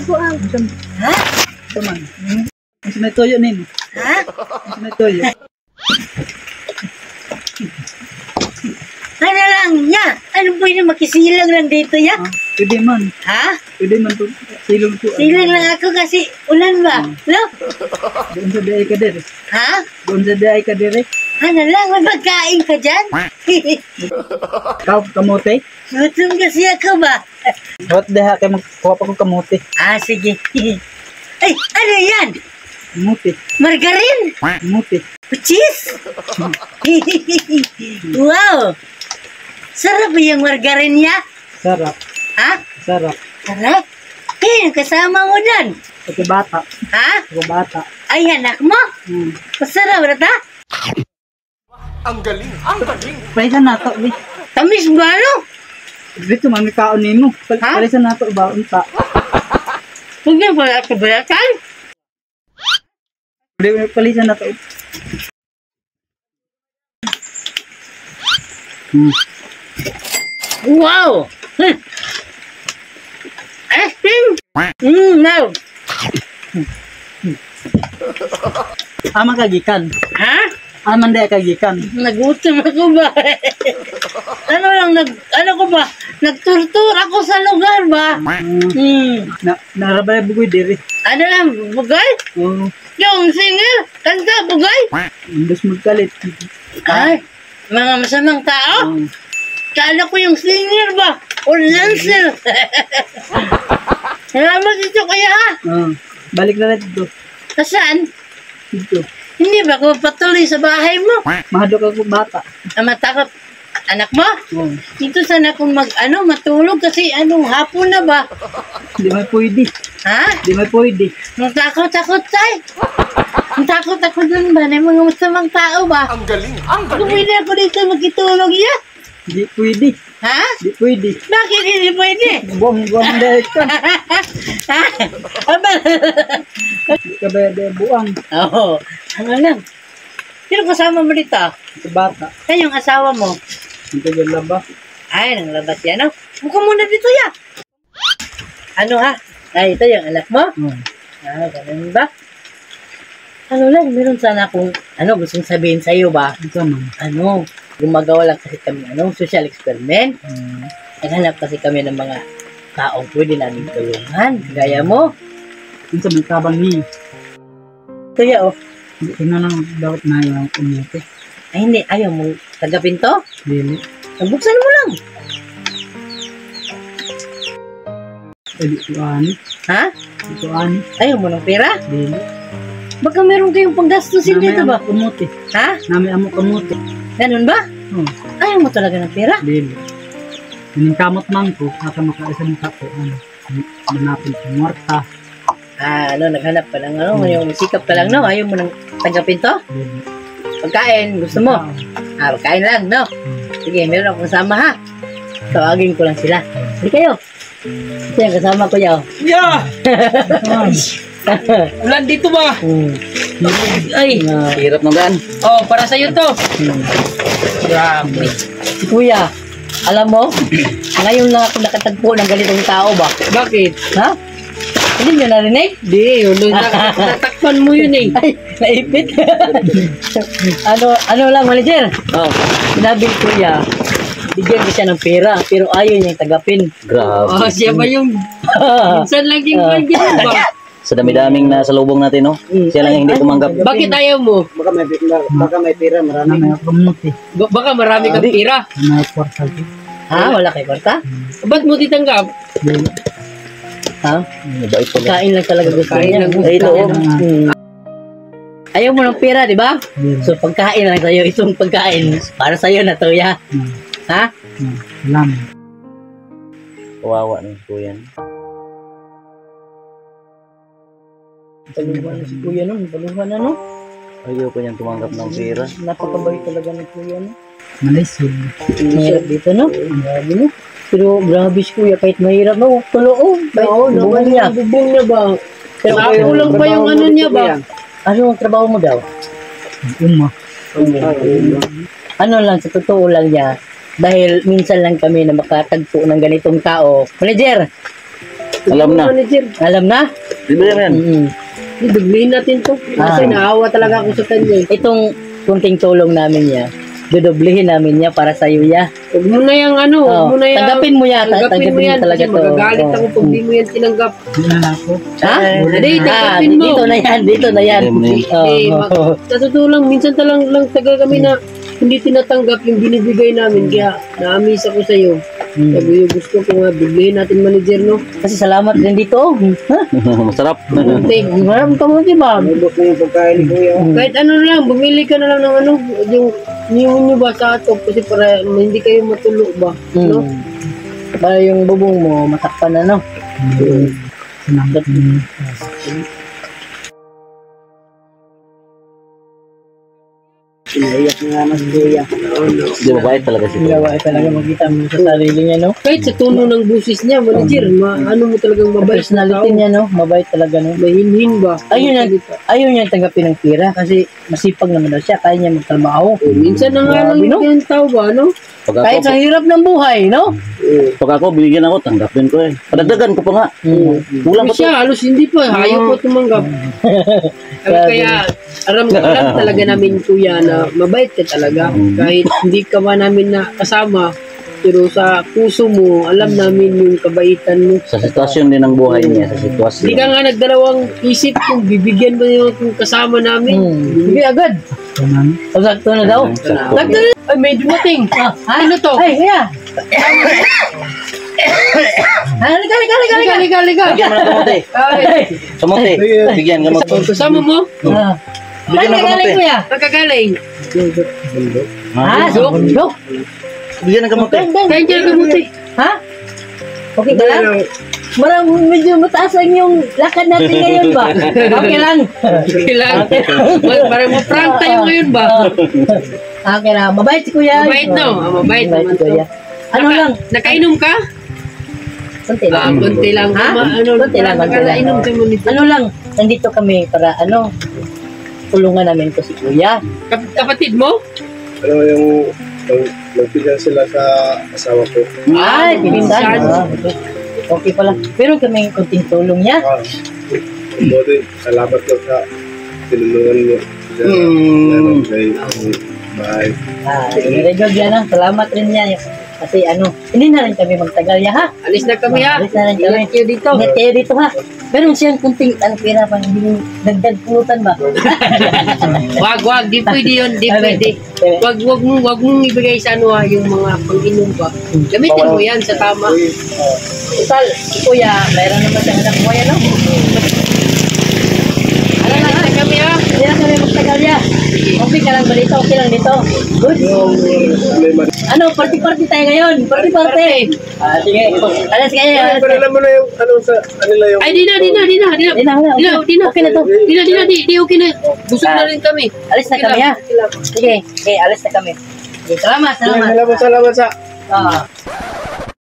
Buang. Ha? Teman. Masih may toyo nin. Ha? Masih may toyo. Ano lang niya? Ano pwede makisilang lang dito ya? Pwede man. Ha? Pwede man po. Silong po. Silang lang ako kasi ulan ba? No? Doon sa diay ka dire. Ha? Doon sa diay ka dire. Ano lang, may magkain ka dyan? Kamote. Gutom kasi ako ba? What the heck? Magkuha pa kong kamote. Ah, sige. Ay, ano yan? Kamote. Margarin? Kamote. Cheese? Wow! Sarap ba yung margarin niya? Sarap. Ha? Sarap. Sarap? Eh, kasama mo dyan. Pati bata. Ha? Pati bata. Ay, anak mo? Masarap na ta? Ang galing! Ang galing! Palisan nato, bi. Tamis ba, no? Dito, mami kaon nimo. Palisan nato ba? Unta. Huwag na pala ito balatan. Palisan nato. Wow! Asking? No. Ama kagikan. Ha? Aman di kagikan. Nagutom ako ba? Ano ko ba? Nagturtur ako sa lugar ba? Narabay bugoy diri. Ano lang, bugay? Oh, Yung singer, kanta, bugay? indos magkalit. Ay, mga masamang tao? Kala ko yung singer ba? O dancer? Salamat dito kaya ha? Balik na rin dito. Kasaan? Dito. Hindi ba ako patuloy sa bahay mo? Mahadok ako bata. Matakot anak mo? Oh, Dito sana akong matulog kasi hapon na ba? di may pwede. Ha? Di may pwede. Takot tay. Takot ako dun ba? Na mga masamang tao ba? Ang galing! Ang galing! Pwede ako dito magitulog ya? Di pwede. Ha? Di pwede. Bakit hindi pwede? Buang dahil ka. Ha? Aba? Di ka ba dahil buang. Oo. Ano lang? Sino kasama mo dito? Sa bata. Saan yung asawa mo? Ito yung laba. Ay, nang labas yan, no? Buka muna dito ya. Ano ha? Ay, ito yung anak mo? Ah, ganun ba? Ano lang, meron sana akong, gustong sabihin sa'yo ba? Ito man. Gumagawa lang kasi kami, social experiment. Naghanap kasi kami ng mga taong pwede namin tulungan. Gaya mo. Ito sa may tabang niya. Kaya, Ito na lang dapat na yung umuti. ay hindi, ayaw mo tagapin to? Dili. Buksan mo lang. Eh, di ko ani. Ha? Di ko ani. Ayaw mo ng pera? Dili. Baka meron kayong panggastusin dito ba? Kamuti. Ha? Nami amo kamuti. Ganun ba? Ayaw mo talaga ng pera? Dili. Yung kamot man ko, nasa makaisa ng kapo. Manapin sa muerta. Naghanap ka lang, yung sikap ka lang, no? Ayaw mo nang tanggapin to? Dili. Pagkain, gusto mo? Pagkain lang, no? Sige, meron akong kasama, ha? Tawagin ko lang sila. Hindi kayo. Ito yung kasama ko, yaw. Yeah! Ulan dito ba? Ay, Hirap na gan. Oh, para sa'yo to. Grabe. kuya, alam mo, ngayon lang ako nakatagpo ng ganitong tao ba? Bakit? Ha? Hindi nyo narinig? Di, natakpan mo yun eh. Ay, naipit. ano lang, manager? Sinabi ko kuya, bigyan ko siya ng pera, pero ayaw niyang tagapin. Grabe. Oh, siya ba yung minsan lang yung ganyan ba? Sa dami-daming nasa lubong natin, no? Siya lang yung hindi tumanggap. Bakit ayaw mo? Baka may pera, marami. May kamuti. Baka marami kang pira. May kwarta. Ha? Wala kay kwarta? Ba't mo titanggap? Ha? Mabait pala. Kain lang talaga gusto Kain niya. lang gusto Ay, ito, niya. Ayaw mo ng pera, di ba? So, pagkain lang sa'yo. Itong pagkain, para sa'yo na to, ya. Ha? Salamat. Kawawa ng kuya. Paluhan na si kuya nun. Paluhan na, no? Ayaw ko niyang tumanggap ng pera. Napakabait talaga ng kuya, no? Malisod. Mahirap dito, no? Grabe, no? Pero grabe si kuya, kahit mahirap, no? Tuloo. Oo, naman niya. Bubong niya ba? Pero Kulang pa yung ano niya ba? ano ang trabaho mo daw? Uma. Ano lang, sa totoo lang niya, dahil minsan lang kami na makatagpo ng ganitong tao. Manager, Alam na. alam na? Di ba yan? Dublihin natin to. Kasi naawa talaga ako sa kanya. Itong kunting tulong namin niya, dudoblihin namin niya para sa iyo ya. Huwag mo na yung ano, huwag mo na yung... Tanggapin mo yan, tanggapin mo yan talaga kasi to. magagalit ako pag di mo yan tinanggap. Di na ako. Ha? Hindi, tanggapin mo. Dito na yan, dito na yan. Sa totoo lang, minsan lang taga kami na hindi tinatanggap yung binibigay namin. Kaya naamis ako sa iyo. Sabi yung gusto ko nga, dublihin natin manager, no? Kasi salamat din dito. Ha? Masarap. Maraming kamuti ba? Kahit ano na lang, bumili ka na lang ng ano, yung niyo ba sa ato kasi para hindi kayo matulog ba, no? Para yung bubong mo matakpan na, no? Sinanggat mo. Di ba bait talaga si Kuya? Gawa talaga makita mo sa sarili niya, no? Kahit sa tono ng busis niya, manager, ano mo talagang mabait na Personality niya, no? Mabait talaga, no? Mahinhin ba? Ayaw niya tanggapin ng pera kasi masipag naman daw siya. Kaya niya magtrabaho. Minsan na nga lang Grabe, no? yung tao ba, no? Kahit sa hirap ng buhay, no? Pag ako, binigyan ako, tanggapin ko eh. Padagdagan ko pa nga. Kulang pa to. Siya, halos hindi pa, ayaw po tumanggap. Kaya, alam talaga namin, kuya, na mabait ka talaga. Kahit hindi ka ba namin na kasama, pero sa puso mo, alam namin yung kabaitan mo. Sa sitwasyon din ng buhay niya, sa sitwasyon. Hindi ka nga nagdalawang isip kung bibigyan mo yung kasama namin. Hindi agad. O, sakto na daw. Sakto. Sakto na. Ay, may dumating. Ano to? Ay, kuya. Halika. Liga. Bigyan mo ng kamote. Kamote. Bigyan kamote. Kasama mo? Bigyan ng kamote. kuya. Nakagaling. Sa bundok? Bigyan ng kamote. Kaya dyan ka buti. Ha? Okay ka lang? Marang medyo mataas lang yung lakad natin ngayon ba? Okay lang. Kailangan. Parang ma-prank tayo ngayon ba? Okay lang. Mabait si kuya. Mabait, no? Mabait naman si kuya. to. Ano lang? Nakainom ka? Konti lang. Konti lang. Ha? Konti lang. Nakainom ka mo nito. Ano lang? Nandito kami para tulungan namin to si kuya. Kapatid mo? Ano yung nagpigyan sila sa asawa ko. Ay, pinisan. Okay pala. Pero kami konting tulong niya. Buti, salamat ko sa tinulungan niyo. Bye. Very good yan. Salamat rin yan. Kasi hindi na rin kami magtagal ya ha. Alis na kami ha. Alis na rin kami. Ingat kayo dito. Ingat kayo dito ha. Meron siyang kunting pera pang hindi dagdag pulutan ba? Wag. Di pwede yun. Di pwede. Wag mong ibigay sa yung mga pang-inom ba. Gamitin mo yan sa tama. Total, kuya, mayroon naman siyang anak mo yan, no? Alis na kami ha. Hindi na kami magtagal ya. Okay ka lang ba dito? Okay lang dito? Good. Party-party tayo ngayon. Party-party. Sige. Alas kayo. Alam mo na yung sa kanila yung... Ay, di na. Okay na to. Di okay na. Busog na rin kami. Alis na kami, ha? Sige, alis na kami. Salamat. Salamat sa...